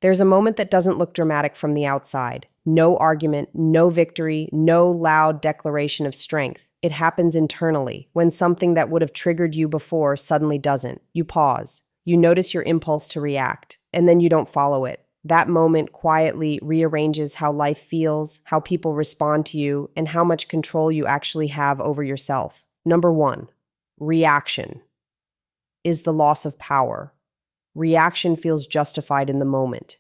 There's a moment that doesn't look dramatic from the outside. No argument, no victory, no loud declaration of strength. It happens internally, when something that would have triggered you before suddenly doesn't. You pause. You notice your impulse to react, and then you don't follow it. That moment quietly rearranges how life feels, how people respond to you, and how much control you actually have over yourself. Number 1, reaction is the loss of power. Reaction feels justified in the moment.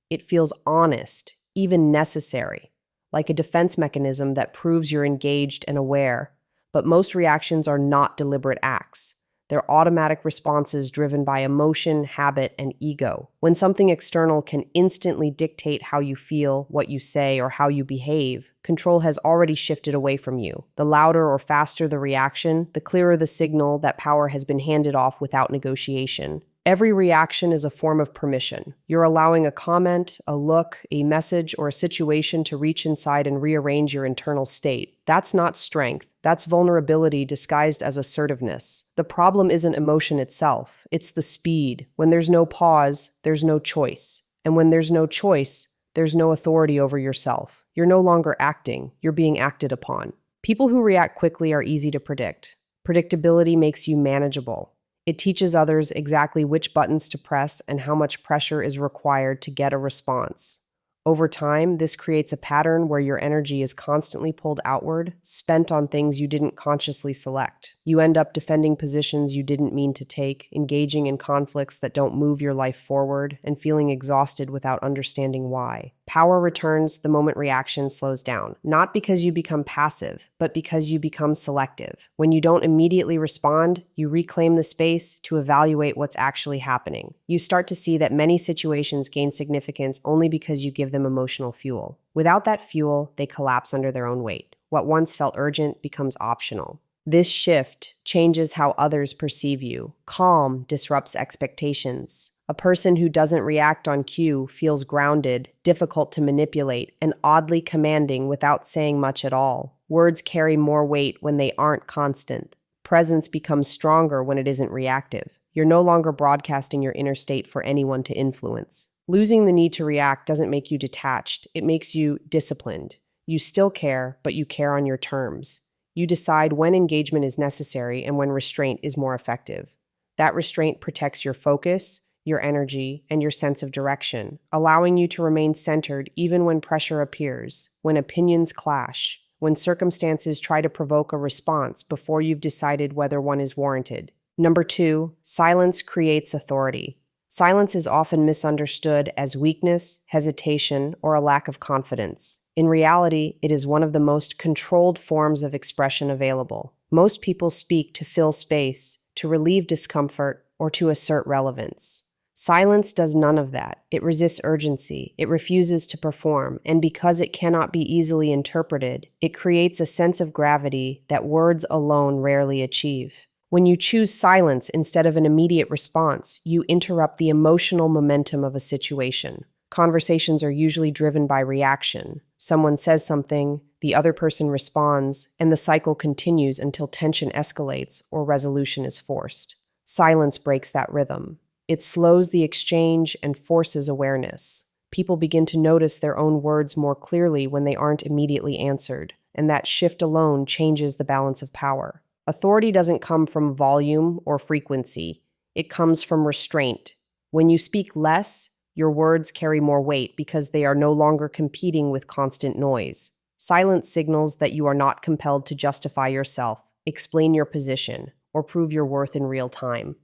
It feels honest, even necessary, like a defense mechanism that proves you're engaged and aware. But most reactions are not deliberate acts. They're automatic responses driven by emotion, habit, and ego. When something external can instantly dictate how you feel, what you say, or how you behave, control has already shifted away from you. The louder or faster the reaction, the clearer the signal that power has been handed off without negotiation. Every reaction is a form of permission. You're allowing a comment, a look, a message, or a situation to reach inside and rearrange your internal state. That's not strength. That's vulnerability disguised as assertiveness. The problem isn't emotion itself. It's the speed. When there's no pause, there's no choice. And when there's no choice, there's no authority over yourself. You're no longer acting. You're being acted upon. People who react quickly are easy to predict. Predictability makes you manageable. It teaches others exactly which buttons to press and how much pressure is required to get a response. Over time, this creates a pattern where your energy is constantly pulled outward, spent on things you didn't consciously select. You end up defending positions you didn't mean to take, engaging in conflicts that don't move your life forward, and feeling exhausted without understanding why. Power returns the moment reaction slows down, not because you become passive, but because you become selective. When you don't immediately respond, you reclaim the space to evaluate what's actually happening. You start to see that many situations gain significance only because you give them emotional fuel. Without that fuel, they collapse under their own weight. What once felt urgent becomes optional. This shift changes how others perceive you. Calm disrupts expectations. A person who doesn't react on cue feels grounded, difficult to manipulate, and oddly commanding without saying much at all. Words carry more weight when they aren't constant. Presence becomes stronger when it isn't reactive. You're no longer broadcasting your inner state for anyone to influence. Losing the need to react doesn't make you detached. It makes you disciplined. You still care, but you care on your terms. You decide when engagement is necessary and when restraint is more effective. That restraint protects your focus, your energy, and your sense of direction, allowing you to remain centered even when pressure appears, when opinions clash, when circumstances try to provoke a response before you've decided whether one is warranted. Number 2, silence creates authority. Silence is often misunderstood as weakness, hesitation, or a lack of confidence. In reality, it is one of the most controlled forms of expression available. Most people speak to fill space, to relieve discomfort, or to assert relevance. Silence does none of that. It resists urgency. It refuses to perform. And because it cannot be easily interpreted, it creates a sense of gravity that words alone rarely achieve. When you choose silence instead of an immediate response, you interrupt the emotional momentum of a situation. Conversations are usually driven by reaction. Someone says something, the other person responds, and the cycle continues until tension escalates or resolution is forced. Silence breaks that rhythm. It slows the exchange and forces awareness. People begin to notice their own words more clearly when they aren't immediately answered, and that shift alone changes the balance of power. Authority doesn't come from volume or frequency. It comes from restraint. When you speak less, your words carry more weight because they are no longer competing with constant noise. Silence signals that you are not compelled to justify yourself, explain your position, or prove your worth in real time.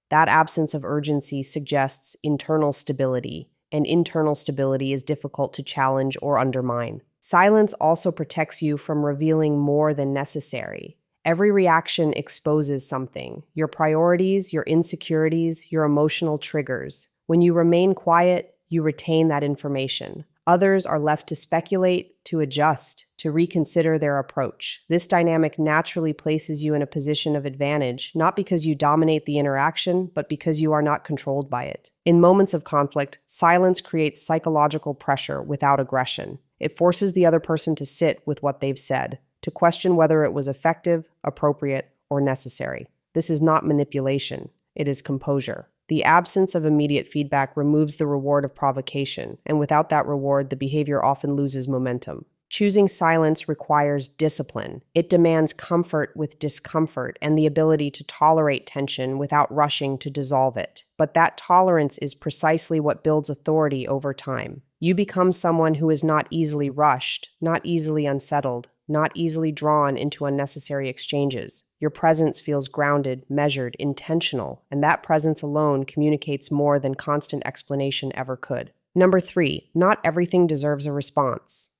That absence of urgency suggests internal stability, and internal stability is difficult to challenge or undermine. Silence also protects you from revealing more than necessary. Every reaction exposes something: your priorities, your insecurities, your emotional triggers. When you remain quiet, you retain that information. Others are left to speculate, to adjust, to reconsider their approach. This dynamic naturally places you in a position of advantage, not because you dominate the interaction, but because you are not controlled by it. In moments of conflict, silence creates psychological pressure without aggression. It forces the other person to sit with what they've said, to question whether it was effective, appropriate, or necessary. This is not manipulation. It is composure. The absence of immediate feedback removes the reward of provocation, and without that reward, the behavior often loses momentum. Choosing silence requires discipline. It demands comfort with discomfort and the ability to tolerate tension without rushing to dissolve it. But that tolerance is precisely what builds authority over time. You become someone who is not easily rushed, not easily unsettled, not easily drawn into unnecessary exchanges. Your presence feels grounded, measured, intentional, and that presence alone communicates more than constant explanation ever could. Number 3, not everything deserves a response.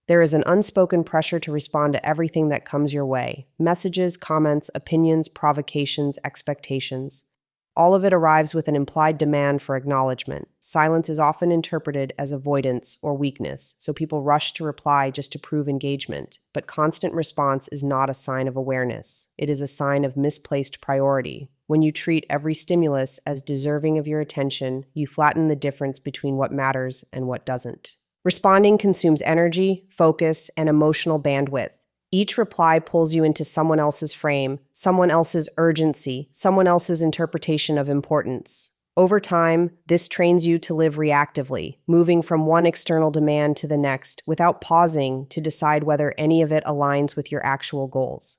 There is an unspoken pressure to respond to everything that comes your way. Messages, comments, opinions, provocations, expectations. All of it arrives with an implied demand for acknowledgement. Silence is often interpreted as avoidance or weakness, so people rush to reply just to prove engagement. But constant response is not a sign of awareness. It is a sign of misplaced priority. When you treat every stimulus as deserving of your attention, you flatten the difference between what matters and what doesn't. Responding consumes energy, focus, and emotional bandwidth. Each reply pulls you into someone else's frame, someone else's urgency, someone else's interpretation of importance. Over time, this trains you to live reactively, moving from one external demand to the next without pausing to decide whether any of it aligns with your actual goals.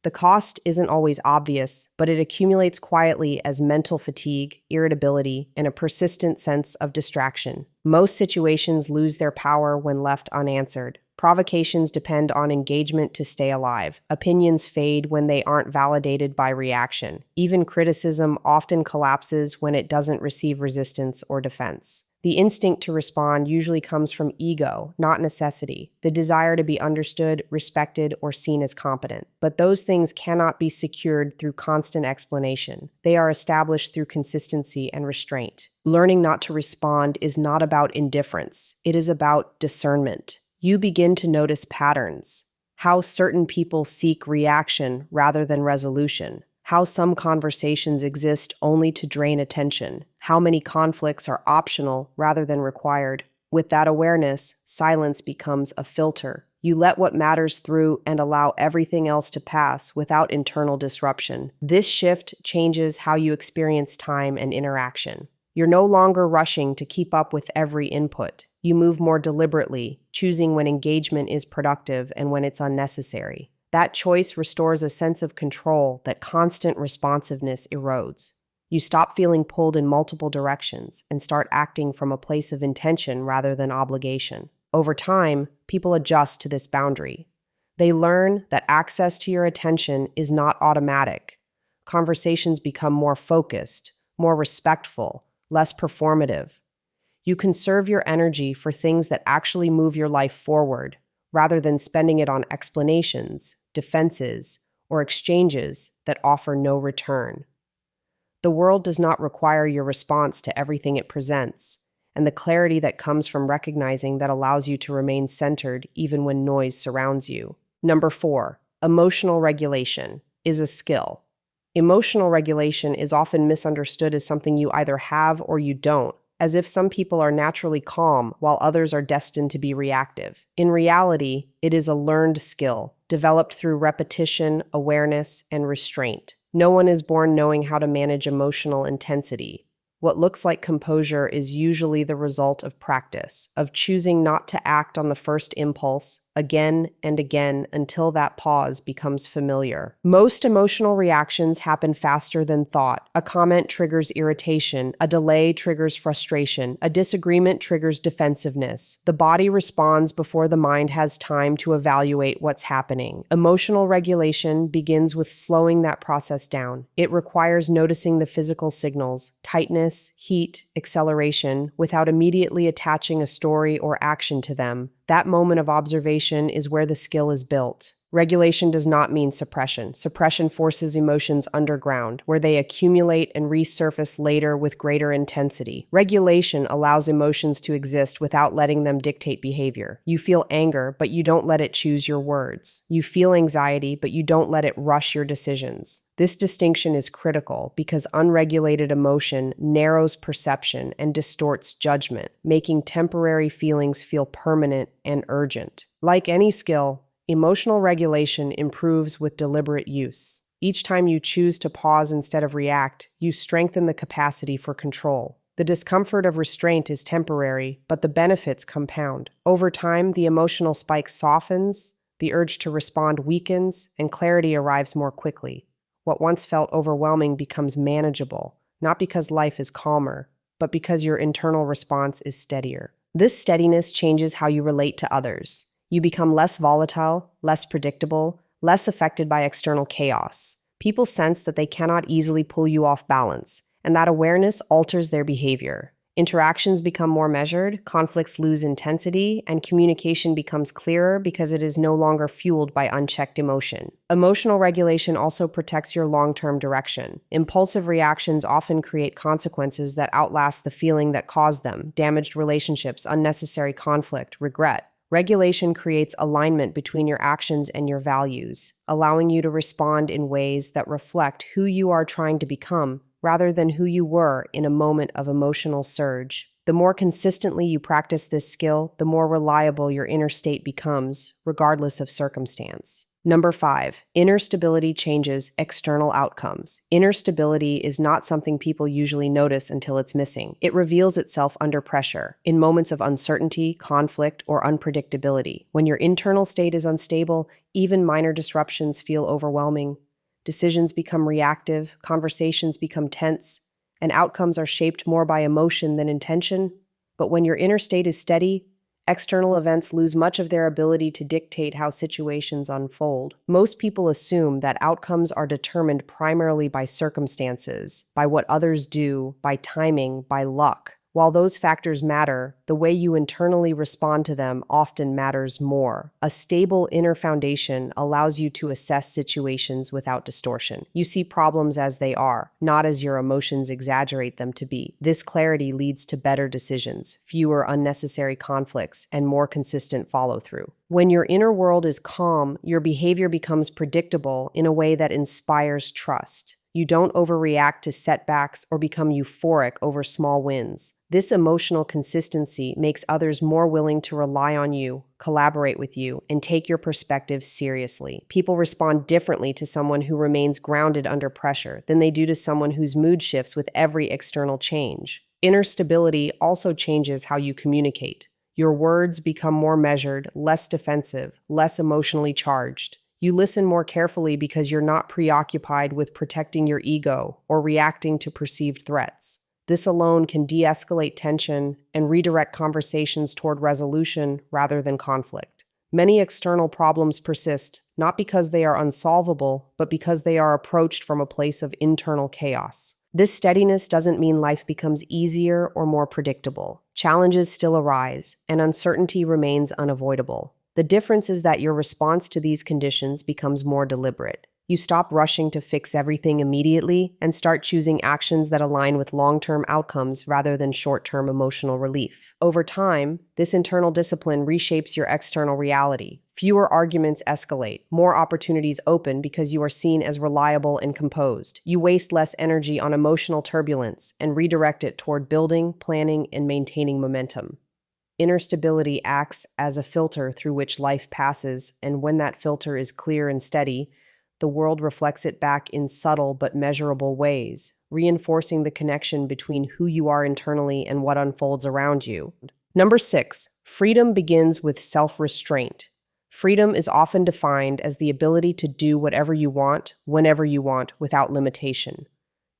The cost isn't always obvious, but it accumulates quietly as mental fatigue, irritability, and a persistent sense of distraction. Most situations lose their power when left unanswered. Provocations depend on engagement to stay alive. Opinions fade when they aren't validated by reaction. Even criticism often collapses when it doesn't receive resistance or defense. The instinct to respond usually comes from ego, not necessity, the desire to be understood, respected, or seen as competent. But those things cannot be secured through constant explanation. They are established through consistency and restraint. Learning not to respond is not about indifference. It is about discernment. You begin to notice patterns, how certain people seek reaction rather than resolution, how some conversations exist only to drain attention, how many conflicts are optional rather than required. With that awareness, silence becomes a filter. You let what matters through and allow everything else to pass without internal disruption. This shift changes how you experience time and interaction. You're no longer rushing to keep up with every input. You move more deliberately, choosing when engagement is productive and when it's unnecessary. That choice restores a sense of control that constant responsiveness erodes. You stop feeling pulled in multiple directions and start acting from a place of intention rather than obligation. Over time, people adjust to this boundary. They learn that access to your attention is not automatic. Conversations become more focused, more respectful, less performative. You conserve your energy for things that actually move your life forward, rather than spending it on explanations, defenses, or exchanges that offer no return. The world does not require your response to everything it presents, and the clarity that comes from recognizing that allows you to remain centered even when noise surrounds you. Number 4, emotional regulation is a skill. Emotional regulation is often misunderstood as something you either have or you don't, as if some people are naturally calm while others are destined to be reactive. In reality, it is a learned skill, developed through repetition, awareness, and restraint. No one is born knowing how to manage emotional intensity. What looks like composure is usually the result of practice, of choosing not to act on the first impulse again and again until that pause becomes familiar. Most emotional reactions happen faster than thought. A comment triggers irritation, a delay triggers frustration, a disagreement triggers defensiveness. The body responds before the mind has time to evaluate what's happening. Emotional regulation begins with slowing that process down. It requires noticing the physical signals, tightness, heat, acceleration, without immediately attaching a story or action to them. That moment of observation is where the skill is built. Regulation does not mean suppression. Suppression forces emotions underground, where they accumulate and resurface later with greater intensity. Regulation allows emotions to exist without letting them dictate behavior. You feel anger, but you don't let it choose your words. You feel anxiety, but you don't let it rush your decisions. This distinction is critical because unregulated emotion narrows perception and distorts judgment, making temporary feelings feel permanent and urgent. Like any skill, emotional regulation improves with deliberate use. Each time you choose to pause instead of react, you strengthen the capacity for control. The discomfort of restraint is temporary, but the benefits compound. Over time, the emotional spike softens, the urge to respond weakens, and clarity arrives more quickly. What once felt overwhelming becomes manageable, not because life is calmer, but because your internal response is steadier. This steadiness changes how you relate to others. You become less volatile, less predictable, less affected by external chaos. People sense that they cannot easily pull you off balance, and that awareness alters their behavior. Interactions become more measured, conflicts lose intensity, and communication becomes clearer because it is no longer fueled by unchecked emotion. Emotional regulation also protects your long-term direction. Impulsive reactions often create consequences that outlast the feeling that caused them: damaged relationships, unnecessary conflict, regret. Regulation creates alignment between your actions and your values, allowing you to respond in ways that reflect who you are trying to become rather than who you were in a moment of emotional surge. The more consistently you practice this skill, the more reliable your inner state becomes, regardless of circumstance. Number 5, inner stability changes external outcomes. Inner stability is not something people usually notice until it's missing. It reveals itself under pressure, in moments of uncertainty, conflict, or unpredictability. When your internal state is unstable, even minor disruptions feel overwhelming. Decisions become reactive, conversations become tense, and outcomes are shaped more by emotion than intention. But when your inner state is steady, external events lose much of their ability to dictate how situations unfold. Most people assume that outcomes are determined primarily by circumstances, by what others do, by timing, by luck. While those factors matter, the way you internally respond to them often matters more. A stable inner foundation allows you to assess situations without distortion. You see problems as they are, not as your emotions exaggerate them to be. This clarity leads to better decisions, fewer unnecessary conflicts, and more consistent follow-through. When your inner world is calm, your behavior becomes predictable in a way that inspires trust. You don't overreact to setbacks or become euphoric over small wins. This emotional consistency makes others more willing to rely on you, collaborate with you, and take your perspective seriously. People respond differently to someone who remains grounded under pressure than they do to someone whose mood shifts with every external change. Inner stability also changes how you communicate. Your words become more measured, less defensive, less emotionally charged. You listen more carefully because you're not preoccupied with protecting your ego or reacting to perceived threats. This alone can de-escalate tension and redirect conversations toward resolution rather than conflict. Many external problems persist, not because they are unsolvable, but because they are approached from a place of internal chaos. This steadiness doesn't mean life becomes easier or more predictable. Challenges still arise, and uncertainty remains unavoidable. The difference is that your response to these conditions becomes more deliberate. You stop rushing to fix everything immediately and start choosing actions that align with long-term outcomes rather than short-term emotional relief. Over time, this internal discipline reshapes your external reality. Fewer arguments escalate, more opportunities open because you are seen as reliable and composed. You waste less energy on emotional turbulence and redirect it toward building, planning, and maintaining momentum. Inner stability acts as a filter through which life passes, and when that filter is clear and steady, the world reflects it back in subtle but measurable ways, reinforcing the connection between who you are internally and what unfolds around you. Number 6, freedom begins with self-restraint. Freedom is often defined as the ability to do whatever you want, whenever you want, without limitation.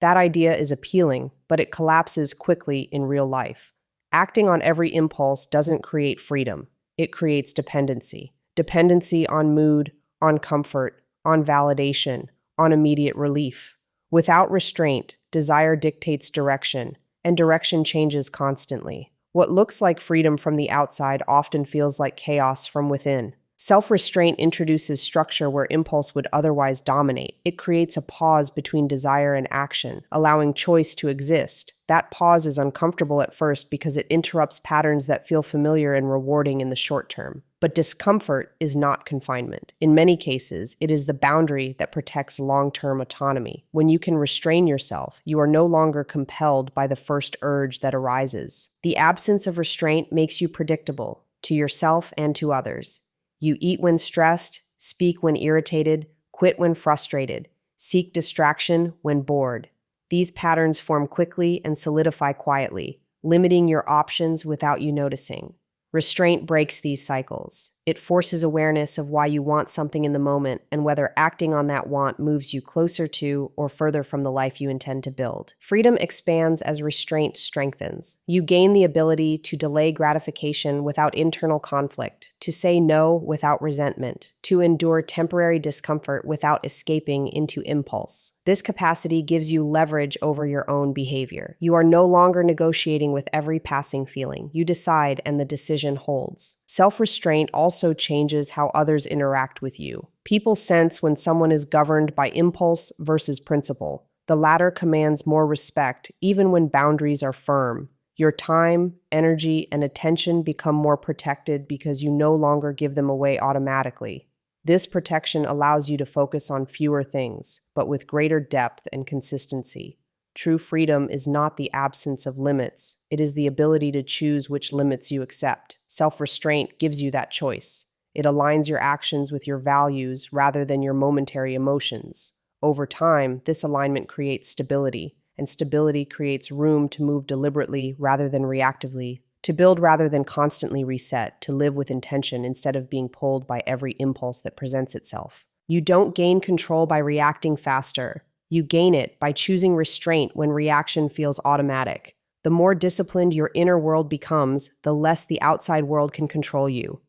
That idea is appealing, but it collapses quickly in real life. Acting on every impulse doesn't create freedom. It creates dependency. Dependency on mood, on comfort, on validation, on immediate relief. Without restraint, desire dictates direction, and direction changes constantly. What looks like freedom from the outside often feels like chaos from within. Self-restraint introduces structure where impulse would otherwise dominate. It creates a pause between desire and action, allowing choice to exist. That pause is uncomfortable at first because it interrupts patterns that feel familiar and rewarding in the short term. But discomfort is not confinement. In many cases, it is the boundary that protects long-term autonomy. When you can restrain yourself, you are no longer compelled by the first urge that arises. The absence of restraint makes you predictable, to yourself and to others. You eat when stressed, speak when irritated, quit when frustrated. Seek distraction when bored. These patterns form quickly and solidify quietly, limiting your options without you noticing. Restraint breaks these cycles. It forces awareness of why you want something in the moment and whether acting on that want moves you closer to or further from the life you intend to build. Freedom expands as restraint strengthens. You gain the ability to delay gratification without internal conflict, to say no without resentment, to endure temporary discomfort without escaping into impulse. This capacity gives you leverage over your own behavior. You are no longer negotiating with every passing feeling. You decide, and the decision holds. Self-restraint also changes how others interact with you. People sense when someone is governed by impulse versus principle. The latter commands more respect, even when boundaries are firm. Your time, energy, and attention become more protected because you no longer give them away automatically. This protection allows you to focus on fewer things, but with greater depth and consistency. True freedom is not the absence of limits. It is the ability to choose which limits you accept. Self-restraint gives you that choice. It aligns your actions with your values rather than your momentary emotions. Over time, this alignment creates stability, and stability creates room to move deliberately rather than reactively, to build rather than constantly reset, to live with intention instead of being pulled by every impulse that presents itself. You don't gain control by reacting faster. You gain it by choosing restraint when reaction feels automatic. The more disciplined your inner world becomes, the less the outside world can control you.